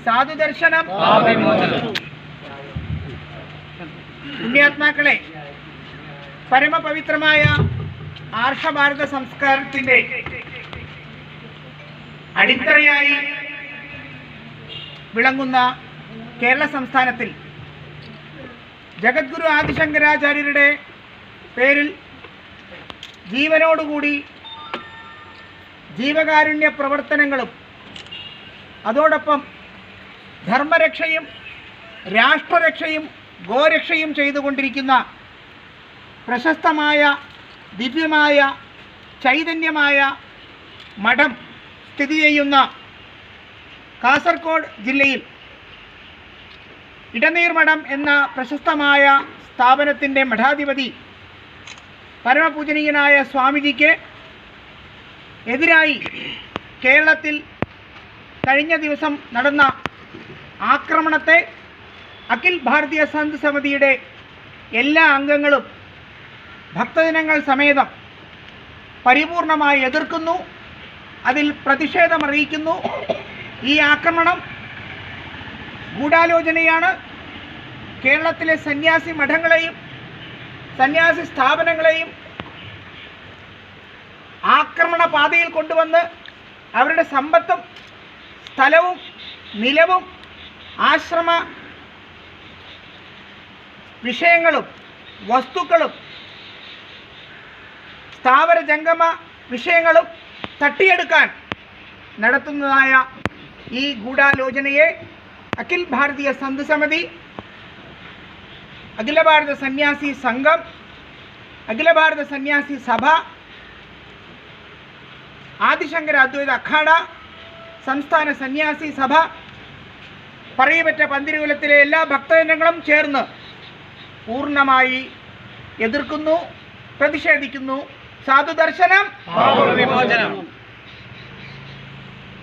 സാധുദർശനം. പുണ്യാത്മാക്കളെ, പരമപവിത്രമായ ആർഷഭാരത സംസ്കാരത്തിന്റെ അടിത്തറയായി വിളങ്ങുന്ന കേരള സംസ്ഥാനത്തിൽ ജഗദ്ഗുരു ആദിശങ്കരാചാര്യരുടെ പേരിൽ ജീവനോടുകൂടി ജീവകാരുണ്യ പ്രവർത്തനങ്ങളും അതോടൊപ്പം ധർമ്മരക്ഷയും രാഷ്ട്രരക്ഷയും ഗോരക്ഷയും ചെയ്തുകൊണ്ടിരിക്കുന്ന പ്രശസ്തമായ ദിവ്യമായ ചൈതന്യമായ മഠം സ്ഥിതി ചെയ്യുന്ന കാസർഗോഡ് ജില്ലയിൽ ഇടനീർമഠം എന്ന പ്രശസ്തമായ സ്ഥാപനത്തിൻ്റെ മഠാധിപതി പരമപൂജനീയനായ സ്വാമിജിക്ക് എതിരായി കേരളത്തിൽ കഴിഞ്ഞ ദിവസം നടന്ന ആക്രമണത്തെ അഖിൽ ഭാരതീയ സന്ത് സമിതിയുടെ എല്ലാ അംഗങ്ങളും ഭക്തജനങ്ങൾ സമേതം പരിപൂർണമായി എതിർക്കുന്നു, അതിൽ പ്രതിഷേധമറിയിക്കുന്നു. ഈ ആക്രമണം ഗൂഢാലോചനയാണ്. കേരളത്തിലെ സന്യാസി മഠങ്ങളെയും സന്യാസി സ്ഥാപനങ്ങളെയും ആക്രമണ പാതയിൽ കൊണ്ടുവന്ന് അവരുടെ സമ്പത്തും സ്ഥലവും നിലവും ആശ്രമ വിഷയങ്ങളും വസ്തുക്കളും സ്ഥാവര ജംഗമ വിഷയങ്ങളും തട്ടിയെടുക്കാൻ നടത്തുന്നതായ ഈ ഗൂഢാലോചനയെ അഖിൽ ഭാരതീയ സന്ത് സമിതി, അഖില ഭാരത സന്യാസി സംഘം, അഖില ഭാരത സന്യാസി സഭ, ആദിശങ്കര അദ്വൈത അഖാഡ, സംസ്ഥാന സന്യാസി സഭ, പറയപ്പെട്ട പന്തിരുകുലത്തിലെ എല്ലാ ഭക്തജനങ്ങളും ചേർന്ന് പൂർണ്ണമായി എതിർക്കുന്നു, പ്രതിഷേധിക്കുന്നു. സാധുദർശനം.